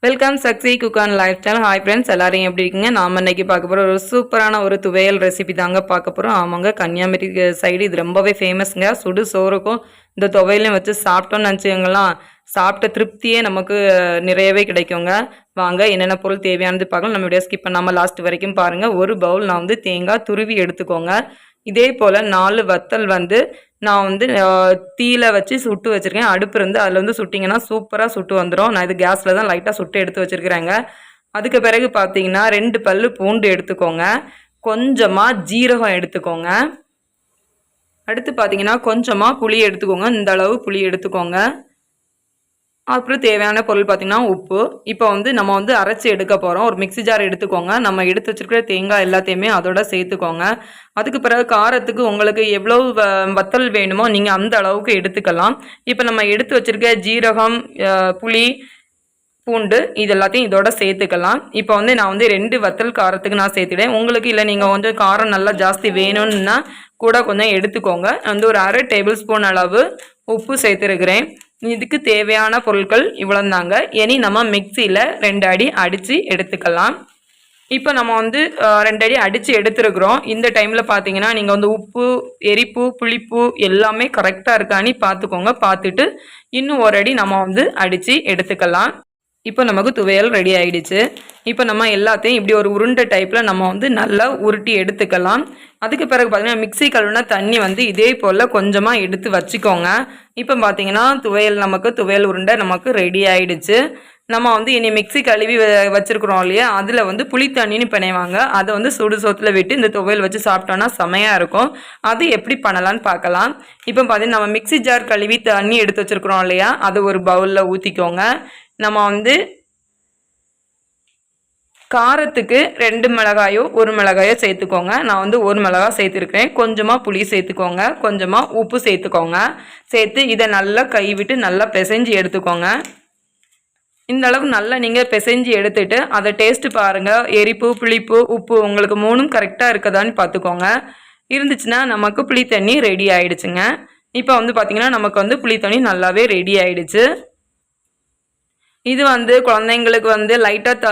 Welcome சக்ஸி cook and life style. Hi friends, எல்லாரும் எப்படி இருக்கீங்க? நாம் இன்னைக்கு பார்க்க போகிறோம் ஒரு சூப்பரான ஒரு துவையல் ரெசிபி தாங்க பார்க்க போகிறோம். ஆமாங்க, கன்னியாகுமரி சைடு இது ரொம்பவே ஃபேமஸ்ங்க. சுடு சோறுக்கும் இந்த துவையலையும் வச்சு சாப்பிட்டோன்னு நினச்சிங்களேன், சாப்பிட்ட திருப்தியே நமக்கு நிறையவே கிடைக்குங்க. வாங்க என்னென்ன பொருள் தேவையானது பார்க்கலாம். நம்ம வீடியோ ஸ்கிப் பண்ணாமல் லாஸ்ட் வரைக்கும் பாருங்கள். ஒரு பவுல் நான் வந்து தேங்காய் துருவி எடுத்துக்கோங்க. இதே போல் 4 வத்தல் வந்து நான் வந்து தீயில வச்சு சுட்டு வச்சுருக்கேன். அடுப்பு இருந்து அதில் வந்து சுட்டிங்கன்னா சூப்பராக சுட்டு வந்துடும். நான் இது கேஸில் தான் லைட்டாக சுட்டு எடுத்து வச்சுருக்கிறேங்க. அதுக்கு பிறகு பார்த்தீங்கன்னா 2 பல்லு பூண்டு எடுத்துக்கோங்க. கொஞ்சமாக ஜீரகம் எடுத்துக்கோங்க. அடுத்து பார்த்தீங்கன்னா கொஞ்சமாக புளி எடுத்துக்கோங்க. இந்த அளவு புளி எடுத்துக்கோங்க. அப்புறம் தேவையான பொருள் பார்த்திங்கன்னா உப்பு. இப்போ வந்து நம்ம வந்து அரைச்சி எடுக்க போகிறோம். ஒரு மிக்ஸி ஜார் எடுத்துக்கோங்க. நம்ம எடுத்து வச்சுருக்கிற தேங்காய் எல்லாத்தையுமே அதோட சேர்த்துக்கோங்க. அதுக்கு பிறகு காரத்துக்கு உங்களுக்கு எவ்வளோ வத்தல் வேணுமோ நீங்கள் அந்த அளவுக்கு எடுத்துக்கலாம். இப்போ நம்ம எடுத்து வச்சுருக்க ஜீரகம், புளி, பூண்டு இது எல்லாத்தையும் இதோட சேர்த்துக்கலாம். இப்போ வந்து நான் வந்து 2 வத்தல் காரத்துக்கு நான் சேர்த்துட்டேன். உங்களுக்கு இல்லை நீங்கள் வந்து காரம் நல்லா ஜாஸ்தி வேணும்னா கூட கொஞ்சம் எடுத்துக்கோங்க. வந்து ஒரு அரை டேபிள் ஸ்பூன் அளவு உப்பு சேர்த்துருக்கிறேன். இதுக்கு தேவையான பொருட்கள் இவ்வளோதாங்க. இனி நம்ம மிக்சியில் 2 அடி அடித்து எடுத்துக்கலாம். இப்போ நம்ம வந்து 2 அடி அடித்து எடுத்துருக்குறோம். இந்த டைமில் பார்த்தீங்கன்னா நீங்கள் வந்து உப்பு, எரிப்பு, புளிப்பு எல்லாமே கரெக்டாக இருக்கான்னு பார்த்துக்கோங்க. பார்த்துட்டு இன்னும் ஒரு அடி நம்ம வந்து அடித்து எடுத்துக்கலாம். இப்போ நமக்கு துவையல் ரெடி ஆகிடுச்சு. இப்போ நம்ம எல்லாத்தையும் இப்படி ஒரு உருண்டை டைப்பில் நம்ம வந்து நல்லா உருட்டி எடுத்துக்கலாம். அதுக்கு பிறகு பார்த்தீங்கன்னா மிக்ஸி கழுவுனா தண்ணி வந்து இதே போல் கொஞ்சமாக எடுத்து வச்சுக்கோங்க. இப்போ பார்த்தீங்கன்னா துவையல் உருண்டை நமக்கு ரெடி ஆகிடுச்சு. நம்ம வந்து இனி மிக்ஸி கழுவி வச்சுருக்குறோம் இல்லையா, அதில் வந்து புளி தண்ணின்னு பிணைவாங்க. அதை வந்து சுடு சோத்தில் விட்டு இந்த துவையல் வச்சு சாப்பிட்டோன்னா செமையாக இருக்கும். அது எப்படி பண்ணலான்னு பார்க்கலாம். இப்போ பார்த்தீங்கன்னா நம்ம மிக்ஸி ஜார் கழுவி தண்ணி எடுத்து வச்சுருக்குறோம் இல்லையா, அது ஒரு பவுலில் ஊற்றிக்கோங்க. நம்ம வந்து காரத்துக்கு 2 மிளகாயோ 1 மிளகாயோ சேர்த்துக்கோங்க. நான் வந்து 1 மிளகாய் சேர்த்துருக்கிறேன். கொஞ்சமாக புளி சேர்த்துக்கோங்க. கொஞ்சமாக உப்பு சேர்த்துக்கோங்க. சேர்த்து இதை நல்லா கைவிட்டு நல்லா பிசைஞ்சு எடுத்துக்கோங்க. இந்த அளவு நல்லா நீங்கள் பிசைஞ்சு எடுத்துட்டு அதை டேஸ்ட்டு பாருங்கள். எரிப்பு, புளிப்பு, உப்பு உங்களுக்கு 3ம் கரெக்டாக இருக்குதான்னு பார்த்துக்கோங்க. இருந்துச்சுன்னா நமக்கு புளி தண்ணி ரெடி ஆகிடுச்சுங்க. இப்போ வந்து பார்த்திங்கன்னா நமக்கு வந்து புளி தண்ணி நல்லாவே ரெடி ஆகிடுச்சு. இது வந்து குழந்தைங்களுக்கு வந்து லைட்டாக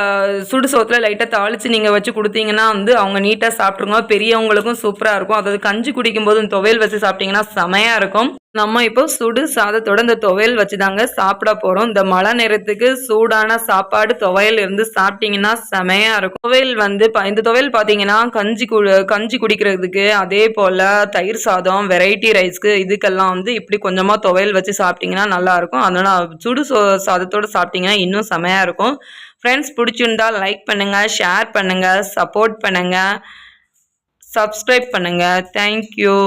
சுடு சோத்தில் லைட்டாக தாளித்து நீங்கள் வச்சு கொடுத்தீங்கன்னா வந்து அவங்க நீட்டாக சாப்பிட்ருங்க. பெரியவங்களுக்கும் சூப்பராக இருக்கும். அதாவது கஞ்சி குடிக்கும்போது இந்த துவையல் வச்சு சாப்பிட்டிங்கன்னா செமையாக இருக்கும். நம்ம இப்போ சுடு சாதத்தோட இந்த துவையல் வச்சு தாங்க சாப்பிட போகிறோம். இந்த மழை நேரத்துக்கு சூடான சாப்பாடு துவையல் இருந்து சாப்பிட்டிங்கன்னா செமையாக இருக்கும். துவையல் வந்து இந்த துவையல் பார்த்தீங்கன்னா கஞ்சி குடிக்கிறதுக்கு, அதே போல் தயிர் சாதம், வெரைட்டி ரைஸ்க்கு இதுக்கெல்லாம் வந்து இப்படி கொஞ்சமாக துவையல் வச்சு சாப்பிட்டிங்கன்னா நல்லாயிருக்கும். அதனால் சுடு சாதத்தோடு சாப்பிட்டிங்கன்னா இன்னும் செமையாக இருக்கும். ஃப்ரெண்ட்ஸ், பிடிச்சிருந்தால் லைக் பண்ணுங்கள், ஷேர் பண்ணுங்கள், சப்போர்ட் பண்ணுங்கள், சப்ஸ்கிரைப் பண்ணுங்கள். தேங்க்யூ.